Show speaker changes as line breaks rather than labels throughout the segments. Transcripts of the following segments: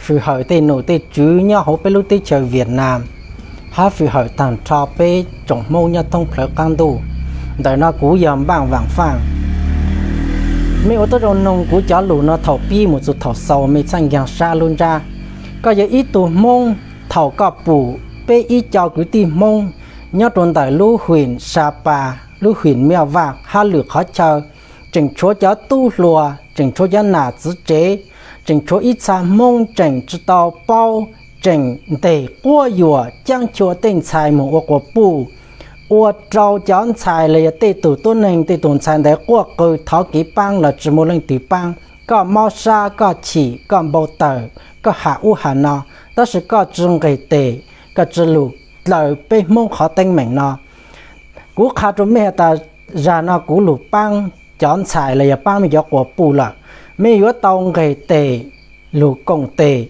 phụ hỏi tên nổi tên chú nhau hỗ bên lúc tên trời Việt Nam ha phụ hỏi thằng trò bê trồng mâu nhau thông phở căng đủ đời nó cú dòm bằng vàng phẳng mấy ô tô rồng nông cú chó lù nó thầu pi một chút thầu sầu mấy sang giang xa luôn ra có giờ ít tụ mông thầu cọp bù bê ít cho cứ tìm mông nhớ trốn tại lũ huyền Sapa lũ huyền mèo vàng ha lửa khó chờ chỉnh chúa chó tu lùa chỉnh chúa chó nà giữ chế chỉnh chúa ít xa mông chỉnh chú tàu bao chỉnh để qua dùa chẳng chúa tên xài một ô của bù ô trâu chón xài là tê tụ tôn hình tê tụ xài để qua cười tháo ký băng là chỉ một lần tùy băng có mau xa có chỉ có bầu tờ có hạ u hạ nọ đó là có trường gây tệ có trường lụ lời bê mông khó tên mình nọ cú khá cho mẹ ta ra nó cú lụ băng chọn xài là băng mình cho của bù là mẹ yếu tông gây tệ lụ công tệ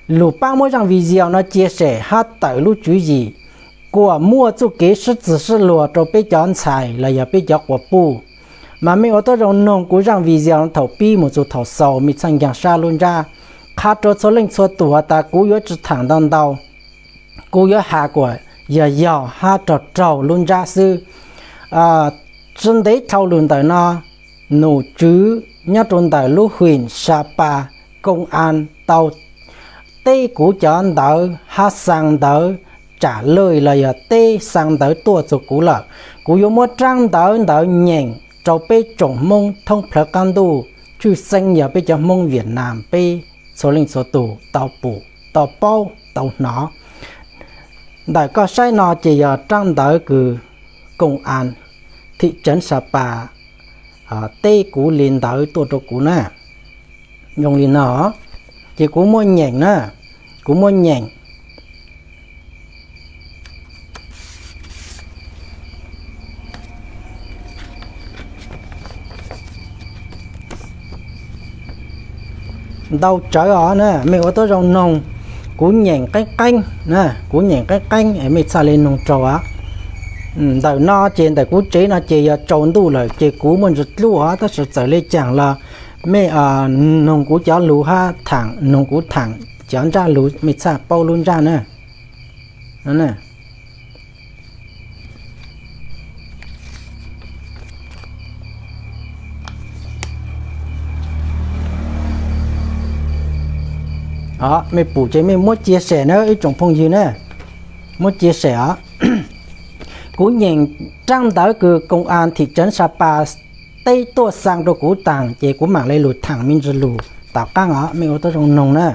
lụ băng mỗi rằng video nó chia sẻ hát tới lụ chú gì của mua chú kế sức chỉ是lùa cho bê chọn xài là bê cho của bù mà mẹ ở tôi rồng nông cú rằng video nó thầu pi một chút thầu sầu mình sang giang xa luôn ra khá cho số linh số tuổi ta cú yếu chỉ thẳng đằng đầu cú yếu hạ của giờ ha trâu luôn ra sư trên đấy trâu luôn tới nó nụ chứ nhớ trong tới lũ huyền Sapa công an tàu tê cú chọn đỡ ha sang đỡ trả lời là tê sang đỡ tua cho cú là cú yếu mua trang đỡ nhện trâu bê trồng mông thông phở can đu chú xanh giờ bê cho mông Việt Nam bê số linh số tù tàu bù tàu bao tàu nó đại có sai nó chỉ giờ trang đỡ cứ công an thị trấn Sapa tê cú liền đỡ tua cho cú nè dùng liền nó chỉ cú mua nhện nè cú mua nhện đâu trời ở nè mẹ ở tôi rồng nồng cú nhện cái canh nè cú nhện cái canh em mẹ xài lên nồng trầu á đời no trên đời cú chế nó chế trộn đủ rồi chế cú mình rất lúa á ta sẽ trở lên chẳng là mẹ nồng cú cháu lú ha thẳng nồng cú thẳng chán ra lú mẹ xài bao luôn ra nè đó nè đó mẹ phụ chế mẹ muốn chia sẻ nữa ý trong phong gì nè muốn chia sẻ cú nhìn trang tới cứ công an thị trấn Sapa tây tua sang đồ cú tàng chế cú mạng lấy lụt thẳng mình rồi lù tạo căng á mẹ ô tô trong nồng nè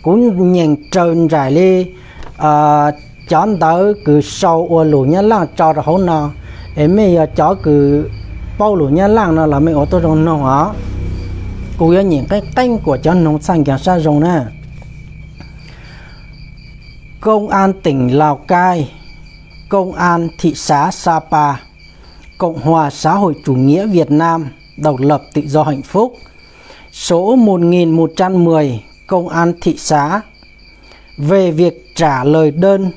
cú nhìn trơn dài đi chọn tới cứ sâu ô lù nhá lang cho rồi hấu nọ em mẹ cho cứ bao lù nhá lang nó là mẹ ô tô trong nồng á cú nhớ nhìn cái canh của cho nông sang giang sa rồng nè công an tỉnh Lào Cai công an thị xã Sapa Cộng hòa xã hội chủ nghĩa Việt Nam độc lập tự do hạnh phúc số 1110 công an thị xã về việc trả lời đơn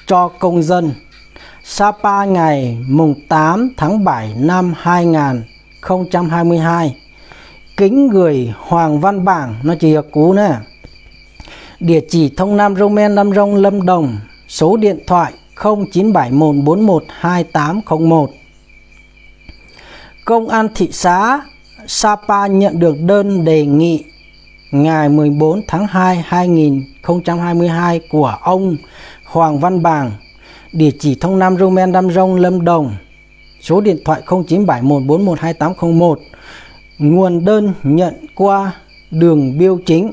cho công dân Sapa ngày mùng 8 tháng 7 năm 2022 kính gửi Hoàng Văn Bảng nó chỉ là cú nè địa chỉ Thông Nam Romen Nam Rông Lâm Đồng số điện thoại 0971412801 công an thị xã Sapa nhận được đơn đề nghị ngày 14 tháng 2 2022 của ông Hoàng Văn Bảng địa chỉ Thông Nam Romen Nam Rông Lâm Đồng số điện thoại 0971412801 nguồn đơn nhận qua đường bưu chính.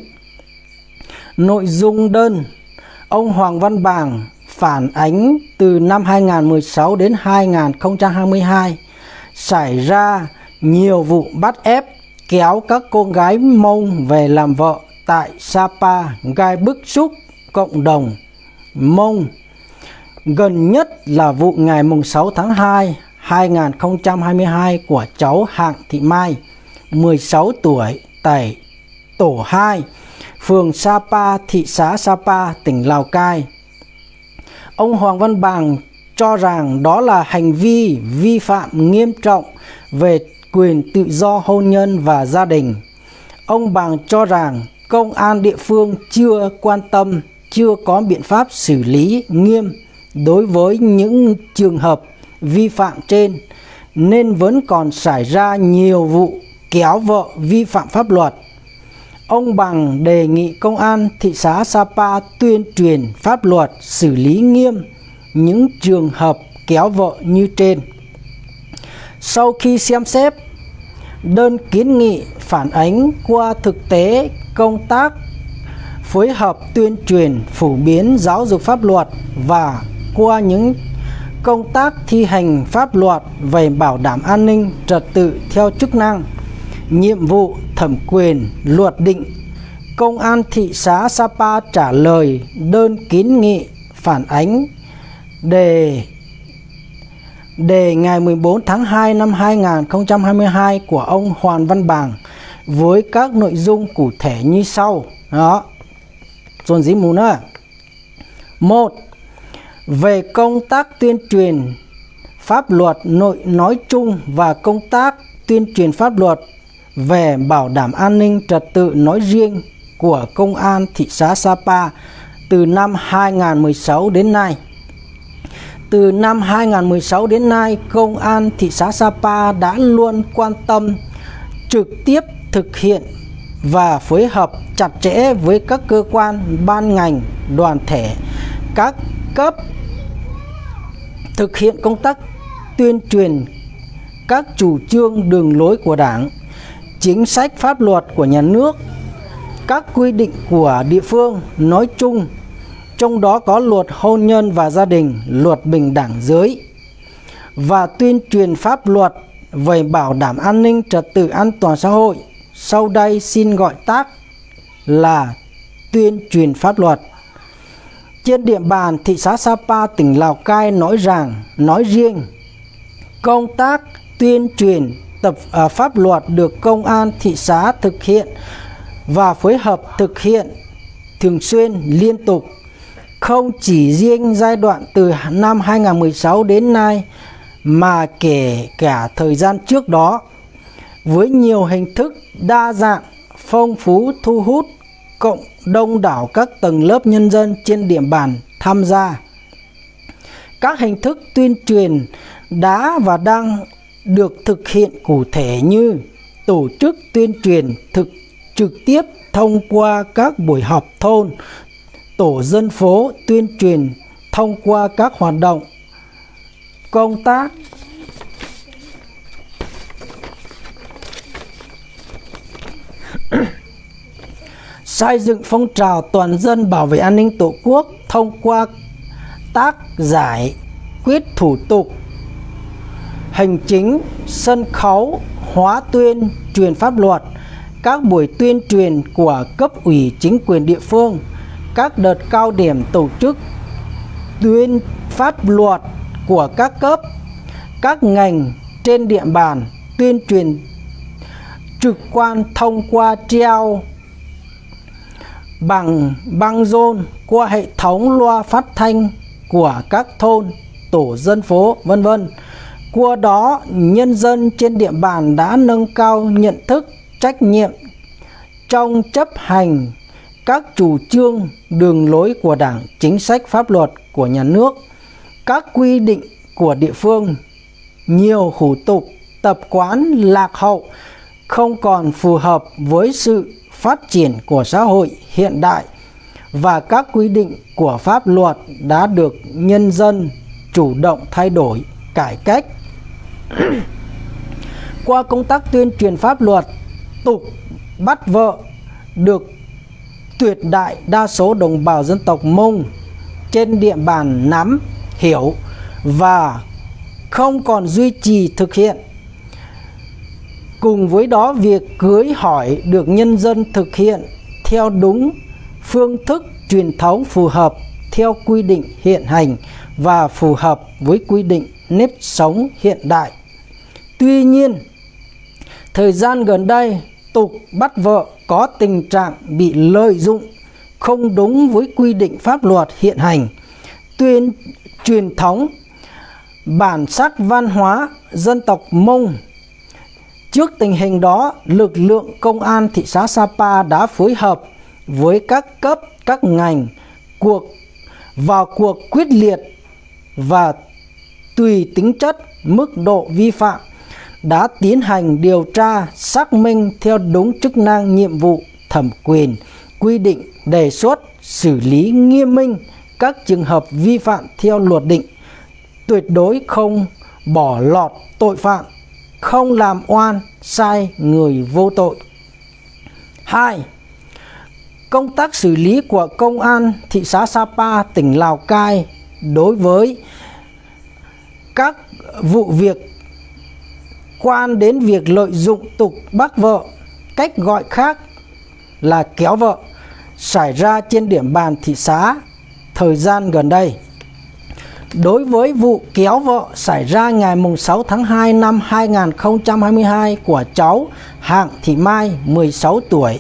Nội dung đơn: ông Hoàng Văn Bảng phản ánh từ năm 2016 đến 2022 xảy ra nhiều vụ bắt ép kéo các cô gái Mông về làm vợ tại Sapa gây bức xúc cộng đồng Mông. Gần nhất là vụ ngày 6 tháng 2 2022 của cháu Hạng Thị Mai 16 tuổi tại tổ 2 phường Sapa, thị xã Sapa, tỉnh Lào Cai. Ông Hoàng Văn Bảng cho rằng đó là hành vi vi phạm nghiêm trọng về quyền tự do hôn nhân và gia đình. Ông Bằng cho rằng công an địa phương chưa quan tâm, chưa có biện pháp xử lý nghiêm đối với những trường hợp vi phạm trên, nên vẫn còn xảy ra nhiều vụ kéo vợ vi phạm pháp luật. Ông Bằng đề nghị công an thị xã Sapa tuyên truyền pháp luật, xử lý nghiêm những trường hợp kéo vợ như trên. Sau khi xem xét đơn kiến nghị phản ánh qua thực tế công tác phối hợp tuyên truyền phổ biến giáo dục pháp luật và qua những công tác thi hành pháp luật về bảo đảm an ninh trật tự theo chức năng, nhiệm vụ, thẩm quyền, luật định, Công an thị xã Sapa trả lời đơn kiến nghị phản ánh đề ngày 14 tháng 2 năm 2022 của ông Hoàng Văn Bằng với các nội dung cụ thể như sau. Đó. Dồn dĩ mù nữa. 1. Về công tác tuyên truyền pháp luật nói chung và công tác tuyên truyền pháp luật về bảo đảm an ninh trật tự nói riêng của Công an thị xã Sapa từ năm 2016 đến nay. Từ năm 2016 đến nay, Công an thị xã Sapa đã luôn quan tâm, trực tiếp thực hiện và phối hợp chặt chẽ với các cơ quan, ban ngành, đoàn thể, các cấp thực hiện công tác tuyên truyền các chủ trương đường lối của Đảng, chính sách pháp luật của nhà nước, các quy định của địa phương nói chung, trong đó có luật hôn nhân và gia đình, luật bình đẳng giới, và tuyên truyền pháp luật về bảo đảm an ninh trật tự an toàn xã hội. Sau đây xin gọi tắt là tuyên truyền pháp luật. Trên địa bàn thị xã Sapa, tỉnh Lào Cai nói riêng, công tác tuyên truyền pháp luật được Công an thị xã thực hiện và phối hợp thực hiện thường xuyên liên tục, không chỉ riêng giai đoạn từ năm 2016 đến nay mà kể cả thời gian trước đó, với nhiều hình thức đa dạng, phong phú, thu hút cộng đông đảo các tầng lớp nhân dân trên địa bàn tham gia. Các hình thức tuyên truyền đã và đang được thực hiện cụ thể như tổ chức tuyên truyền trực tiếp thông qua các buổi họp thôn, tổ dân phố, tuyên truyền thông qua các hoạt động công tác xây dựng phong trào toàn dân bảo vệ an ninh Tổ quốc thông qua tác giải quyết thủ tục hành chính, sân khấu, hóa tuyên truyền pháp luật, các buổi tuyên truyền của cấp ủy chính quyền địa phương, các đợt cao điểm tổ chức tuyên pháp luật của các cấp, các ngành trên địa bàn, tuyên truyền trực quan thông qua treo bằng băng rôn, qua hệ thống loa phát thanh của các thôn, tổ dân phố, vân vân. Qua đó, nhân dân trên địa bàn đã nâng cao nhận thức, trách nhiệm trong chấp hành các chủ trương, đường lối của Đảng, chính sách pháp luật của nhà nước, các quy định của địa phương. Nhiều hủ tục, tập quán lạc hậu không còn phù hợp với sự phát triển của xã hội hiện đại và các quy định của pháp luật đã được nhân dân chủ động thay đổi, cải cách. Qua công tác tuyên truyền pháp luật, tục bắt vợ được tuyệt đại đa số đồng bào dân tộc Mông trên địa bàn nắm, hiểu và không còn duy trì thực hiện. Cùng với đó, việc cưới hỏi được nhân dân thực hiện theo đúng phương thức truyền thống phù hợp theo quy định hiện hành và phù hợp với quy định nếp sống hiện đại. Tuy nhiên, thời gian gần đây, tục bắt vợ có tình trạng bị lợi dụng không đúng với quy định pháp luật hiện hành, truyền thống, bản sắc văn hóa dân tộc Mông Trước tình hình đó, lực lượng công an thị xã Sapa đã phối hợp với các cấp, các ngành vào cuộc quyết liệt và tùy tính chất, mức độ vi phạm đã tiến hành điều tra, xác minh theo đúng chức năng, nhiệm vụ, thẩm quyền, quy định, đề xuất, xử lý nghiêm minh các trường hợp vi phạm theo luật định, tuyệt đối không bỏ lọt tội phạm, không làm oan sai người vô tội. 2. Công tác xử lý của Công an thị xã Sapa, tỉnh Lào Cai đối với các vụ việc quan đến việc lợi dụng tục bắt vợ, cách gọi khác là kéo vợ, xảy ra trên địa bàn thị xã thời gian gần đây. Đối với vụ kéo vợ xảy ra ngày 6 tháng 2 năm 2022 của cháu Hạng Thị Mai, 16 tuổi,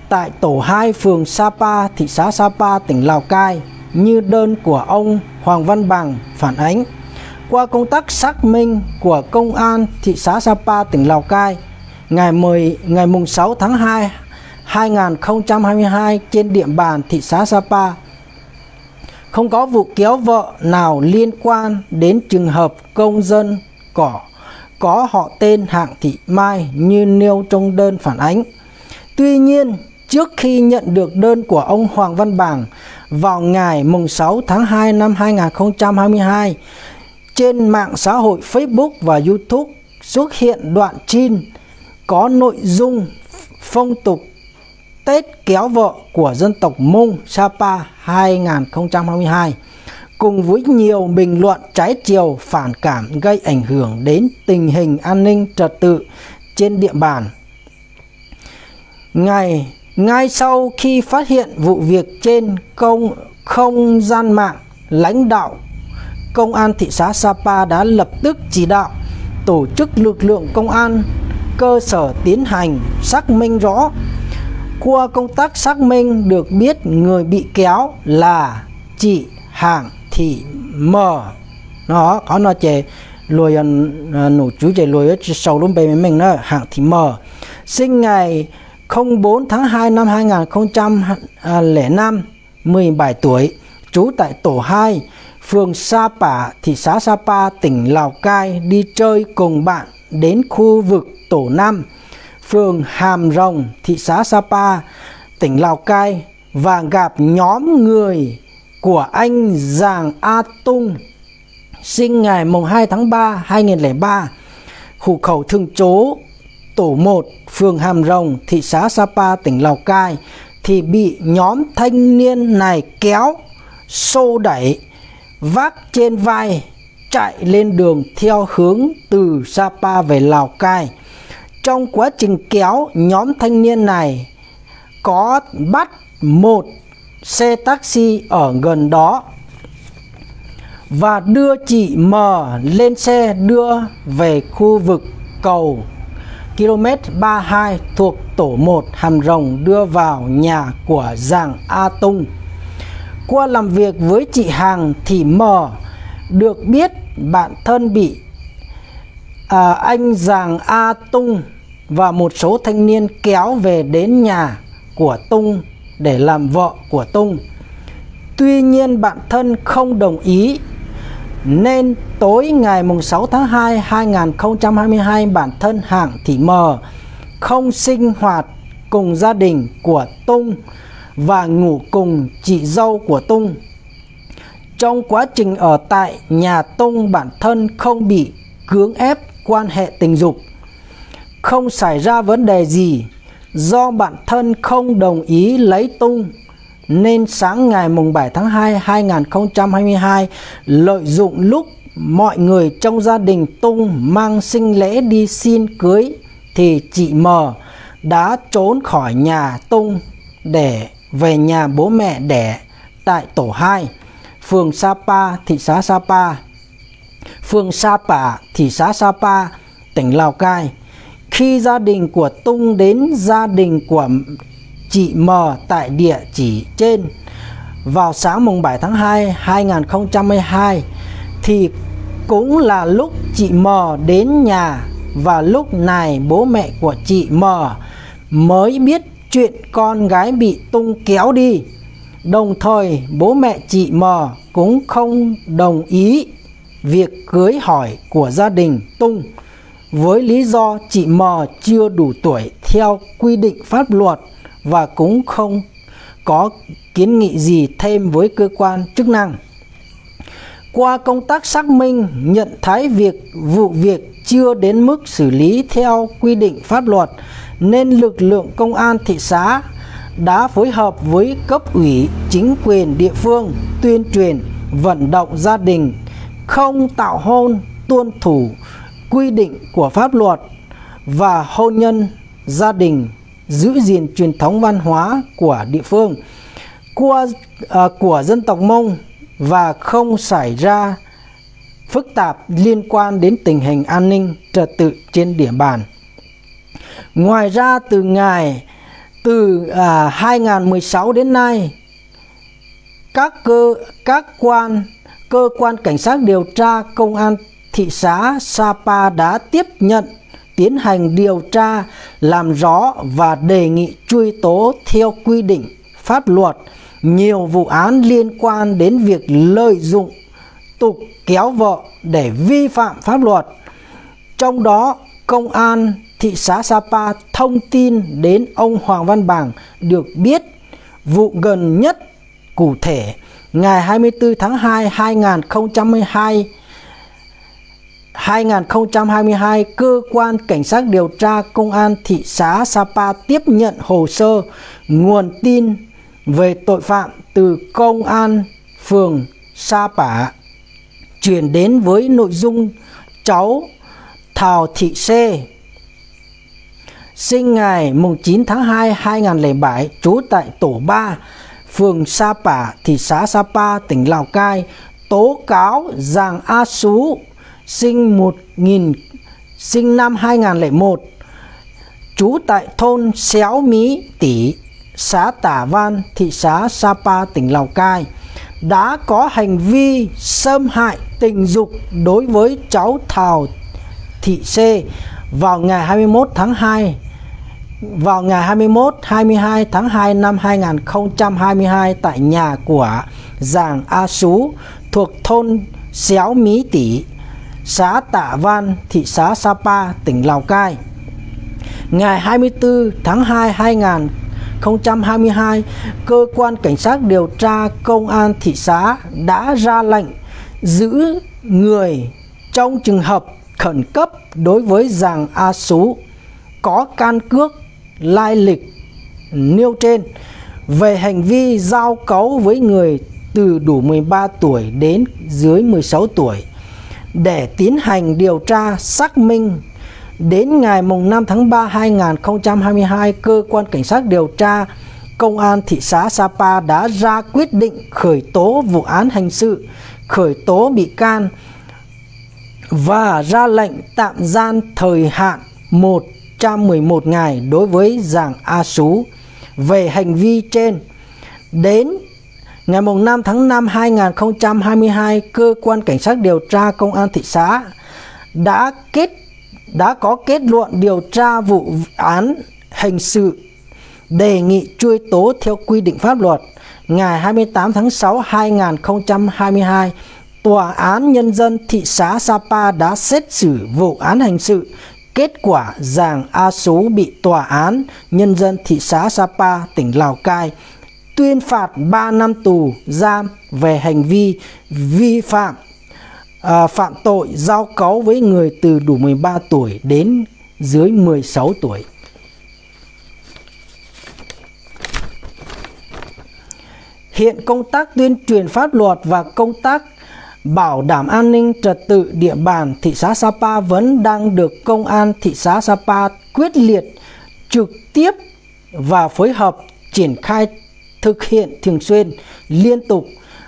tại tổ 2 phường Sapa, thị xã Sapa, tỉnh Lào Cai, như đơn của ông Hoàng Văn Bằng phản ánh. Qua công tác xác minh của Công an thị xã Sapa, tỉnh Lào Cai, ngày 6 tháng 2 2022 trên địa bàn thị xã Sapa, không có vụ kéo vợ nào liên quan đến trường hợp công dân có họ tên Hạng Thị Mai như nêu trong đơn phản ánh. Tuy nhiên, trước khi nhận được đơn của ông Hoàng Văn Bằng vào ngày 6 tháng 2 năm 2022, trên mạng xã hội Facebook và YouTube xuất hiện đoạn tin có nội dung phong tục Tết kéo vợ của dân tộc Mông Sapa 2022, cùng với nhiều bình luận trái chiều phản cảm gây ảnh hưởng đến tình hình an ninh trật tự trên địa bàn. Ngay sau khi phát hiện vụ việc trên không gian mạng, lãnh đạo Công an thị xã Sapa đã lập tức chỉ đạo tổ chức lực lượng công an cơ sở tiến hành xác minh rõ. Qua công tác xác minh được biết người bị kéo là chị Hạng Thị M. Nó có nó chè lùi nụ chú chè lùi sầu luôn bề mình đó, Hạng Thị M, sinh ngày 04 tháng 2 năm 2005, 17 tuổi, trú tại tổ 2 phường Sapa, thị xã Sapa, tỉnh Lào Cai, đi chơi cùng bạn đến khu vực tổ 5 phường Hàm Rồng, thị xã Sapa, tỉnh Lào Cai và gặp nhóm người của anh Giàng A Tung, sinh ngày 2 tháng 3, 2003, hộ khẩu thường trú tổ 1 phường Hàm Rồng, thị xã Sapa, tỉnh Lào Cai, thì bị nhóm thanh niên này kéo, xô đẩy, vác trên vai chạy lên đường theo hướng từ Sapa về Lào Cai. Trong quá trình kéo, nhóm thanh niên này có bắt một xe taxi ở gần đó và đưa chị M lên xe đưa về khu vực cầu km 32 thuộc tổ 1 Hàm Rồng, đưa vào nhà của Giàng A Tung. Qua làm việc với chị Hạng Thị M, được biết bản thân bị anh Giàng A Tung và một số thanh niên kéo về đến nhà của Tung để làm vợ của Tung. Tuy nhiên bản thân không đồng ý, nên tối ngày 6 tháng 2 2022, bản thân Hạng Thị M không sinh hoạt cùng gia đình của Tung và ngủ cùng chị dâu của Tung. Trong quá trình ở tại nhà Tung, bản thân không bị cưỡng ép quan hệ tình dục, không xảy ra vấn đề gì. Do bản thân không đồng ý lấy Tung, nên sáng ngày 7 tháng 2 2022, lợi dụng lúc mọi người trong gia đình Tung mang sinh lễ đi xin cưới, thì chị M đã trốn khỏi nhà Tung để về nhà bố mẹ đẻ tại tổ 2 phường Sapa, thị xã Sapa, phường Sapa, thị xã Sapa, tỉnh Lào Cai. Khi gia đình của Tung đến gia đình của chị M tại địa chỉ trên vào sáng 7 tháng 2 2022, thì cũng là lúc chị M đến nhà và lúc này bố mẹ của chị M mới biết chuyện con gái bị Tung kéo đi. Đồng thời bố mẹ chị M cũng không đồng ý việc cưới hỏi của gia đình Tung, với lý do chị M chưa đủ tuổi theo quy định pháp luật và cũng không có kiến nghị gì thêm với cơ quan chức năng. Qua công tác xác minh nhận thấy vụ việc chưa đến mức xử lý theo quy định pháp luật, nên lực lượng công an thị xã đã phối hợp với cấp ủy chính quyền địa phương tuyên truyền vận động gia đình không tạo hôn, tuân thủ quy định của pháp luật và hôn nhân gia đình, giữ gìn truyền thống văn hóa của địa phương của dân tộc Mông và không xảy ra phức tạp liên quan đến tình hình an ninh trật tự trên địa bàn. Ngoài ra từ 2016 đến nay, cơ quan cảnh sát điều tra công an thị xã Sapa đã tiếp nhận, tiến hành điều tra, làm rõ và đề nghị truy tố theo quy định pháp luật nhiều vụ án liên quan đến việc lợi dụng tục kéo vợ để vi phạm pháp luật. Trong đó, công an thị xã Sapa thông tin đến ông Hoàng Văn Bàng được biết vụ gần nhất cụ thể ngày 24 tháng 2 2022, cơ quan cảnh sát điều tra công an thị xã Sapa tiếp nhận hồ sơ nguồn tin về tội phạm từ công an phường Sapa chuyển đến với nội dung cháu Thảo Thị C, sinh ngày 9 tháng 2 2007, trú tại tổ 3, phường Sapa, thị xã Sapa, tỉnh Lào Cai, tố cáo Giàng A Sú, sinh năm 2001, trú tại thôn Xéo Mí Tỉ, xã Tả Văn, thị xã Sapa, tỉnh Lào Cai, đã có hành vi xâm hại tình dục đối với cháu Thảo Thị C vào ngày 22 tháng 2 năm 2022 tại nhà của Giàng A Sú thuộc thôn Xéo Mí Tỉ, xã Tạ Văn, thị xã Sapa, tỉnh Lào Cai. Ngày 24 tháng 2 2022, cơ quan cảnh sát điều tra công an thị xã đã ra lệnh giữ người trong trường hợp khẩn cấp đối với Giàng A Sú có căn cước lai lịch nêu trên về hành vi giao cấu với người từ đủ 13 tuổi đến dưới 16 tuổi để tiến hành điều tra xác minh. Đến ngày 5 tháng 3 2022, cơ quan cảnh sát điều tra công an thị xã Sapa đã ra quyết định khởi tố vụ án hình sự, khởi tố bị can và ra lệnh tạm giam thời hạn 111 ngày đối với Giàng A Sú về hành vi trên. Đến ngày 5 tháng 5 2022, cơ quan cảnh sát điều tra công an thị xã đã có kết luận điều tra vụ án hình sự, đề nghị truy tố theo quy định pháp luật. Ngày 28 tháng 6 2022, Tòa án Nhân dân thị xã Sapa đã xét xử vụ án hình sự. Kết quả, Giàng A Sú bị Tòa án Nhân dân thị xã Sapa, tỉnh Lào Cai tuyên phạt 3 năm tù giam về hành vi phạm tội giao cấu với người từ đủ 13 tuổi đến dưới 16 tuổi. Hiện công tác tuyên truyền pháp luật và công tác bảo đảm an ninh trật tự địa bàn thị xã Sapa vẫn đang được công an thị xã Sapa quyết liệt, trực tiếp và phối hợp triển khai thực hiện thường xuyên, liên tục.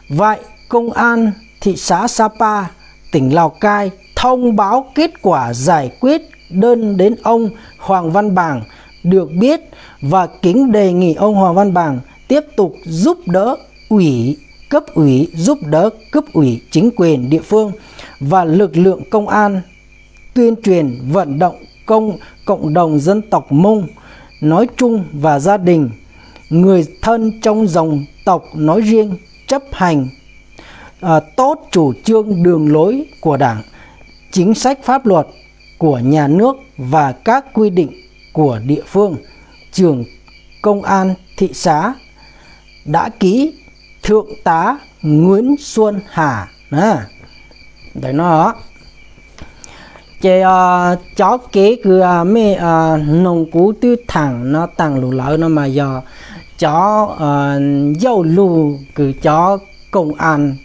Vậy, công an thị xã Sapa, tỉnh Lào Cai thông báo kết quả giải quyết đơn đến ông Hoàng Văn Bàng được biết và kính đề nghị ông Hoàng Văn Bàng tiếp tục giúp đỡ cấp ủy chính quyền địa phương và lực lượng công an tuyên truyền vận động cộng đồng dân tộc Mông nói chung và gia đình, người thân trong dòng tộc nói riêng chấp hành tốt chủ trương đường lối của Đảng, chính sách pháp luật của nhà nước và các quy định của địa phương. Trưởng Công an thị xã đã ký Thượng tá Nguyễn Xuân Hà. Đấy nó chế chó kế cứ mê nông cú tư thẳng nó tăng lù lỡ nó mà giờ chó dâu lù cứ chó công an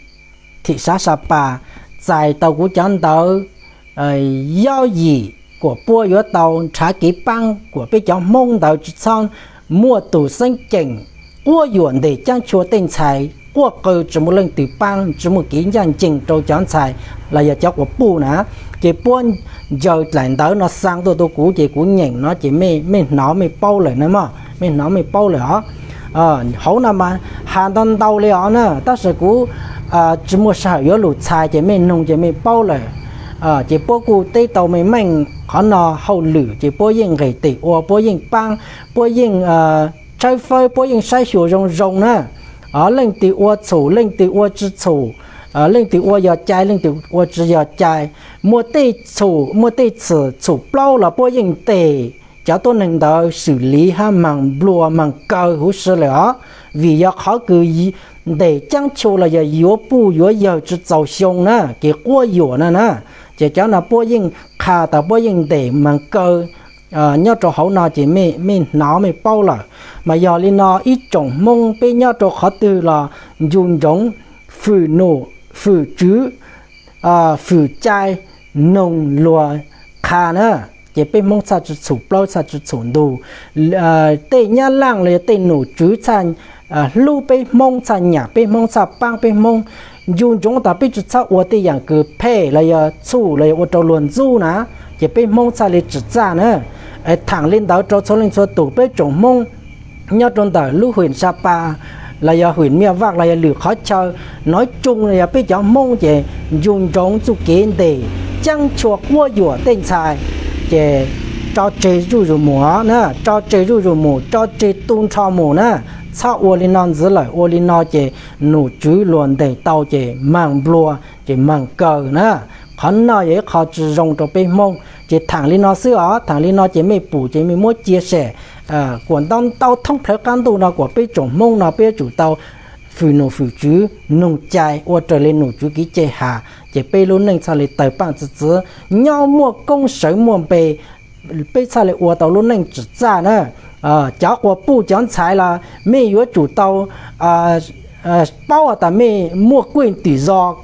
thị xã Sapa dài tàu của chọn tàu giao gì của bua yếu tàu trả ký băng của bây chó mông tàu xong mua tủ sinh chỉnh qua yuan để trang chúa tên xài qua cơ chỉ một lần từ băng chỉ một kỹ nhân chỉnh trâu chọn xài là giờ cháu của bu nè chỉ buôn giờ lại tới nó sang tôi cũ chỉ cũ nhện nó chỉ mê nó mê bao lại nữa mà mê nó mê bao lại đó hậu nào mà hàng tông tàu liền nữa ta sẽ cũ chỉ một sao yếu lụt xài chỉ mê nông chỉ mê bao lại chỉ bố cụ tây tàu mê mình khó nó hậu lử chỉ bố yên gầy tỉ or bố yên băng bố yên trái phơi bố yên sai sửa rồng nữa lên tỉ or chủ lên tỉ or chữ chủ lên từ ô giờ trái lên từ ô giờ trái mua tê chủ bao là bao nhiêu tê cho tôi nên đó xử lý ha mảng lúa mảng cờ hữu sự là vì giờ khó cứ để trang châu là giờ yếu bu yếu giờ chỉ giàu xong nè cái qua yếu nè chỉ cho nó bao nhiêu khá ta bao nhiêu để mảng cờ nhớ cho hậu nó chỉ mình nó mình bao là mà giờ lên nó ít trồng mông bên nhớ cho khó từ là dùng giống phụ nổ phụ chữ phụ trai nông lúa khá nữa chỉ bên mông sa chữ chủ bao sa chữ chủ đồ tây nhá lang là tây nổ chữ chan lưu bên mông sa nhà bên mông sa bang bên mông dùng chúng ta bên chữ sa ở tây dạng cứ phe là chủ là ở trâu luồn du nè chỉ bên mông sa là chữ cha nữa thẳng lên đó trâu số lên số tủ bên trồng mông nhớ trong tờ lưu huyện Sapa là do huyện miền Bắc là do lửa khó chơi nói chung là bây giờ mong chỉ dùng giống chủ kiến để trang chuộc qua dùa tên xài chỉ cho chế rùi mùa nữa cho chế rùi mùa cho chế tung cho mùa nữa sau ô linh non dưới lời ô linh non chỉ nụ chú luôn để tàu chỉ mang bùa chỉ mang cờ nữa khó nói vậy khó chỉ dùng cho bên mong chỉ thằng linh non xưa thằng linh non chỉ mấy bù chỉ mấy muốn chia sẻ còn tao thông theo cán tu nào của bây trồng mông nào bây chủ tao phụ nô phụ chú nông trai or trở lên nô chú ký chế hà chỉ bây luôn nên sao lại tới bằng chữ nhau mua công sở mua bây sao lại or tao luôn nên chữ ra nữa cháu của bu chọn trái là mấy yếu chủ tao bao ta mấy mua quyền tự do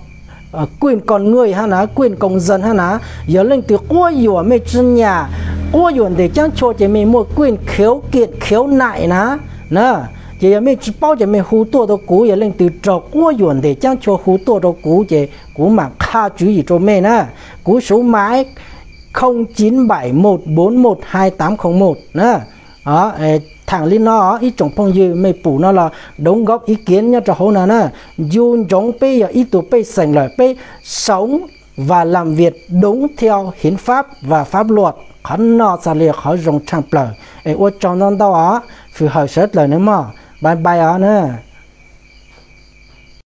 quyền con người ha ná quyền công dân ha ná giờ lên từ qua yếu mấy chân nhà qua yếu để chẳng cho chỉ mấy mua quyền khiếu kiện khiếu nại nè chỉ mấy chỉ bao chỉ mấy hú tua đâu cũ giờ lên từ trò qua yếu để chẳng cho hú tua đâu cũ chỉ cũ mà kha chú gì cho mấy nè cũ số máy 0971412801 nè thằng linh nó ít trồng phong dư mấy phụ nó là đóng góp ý kiến nhá cho hậu nào nè dùng giống bây giờ ít tụ bây sành lời bây sống và làm việc đúng theo hiến pháp và pháp luật khó nó sẽ liệt khó dùng trang bờ ô trong đó đó phù hợp rất là nữa mà bye bye nữa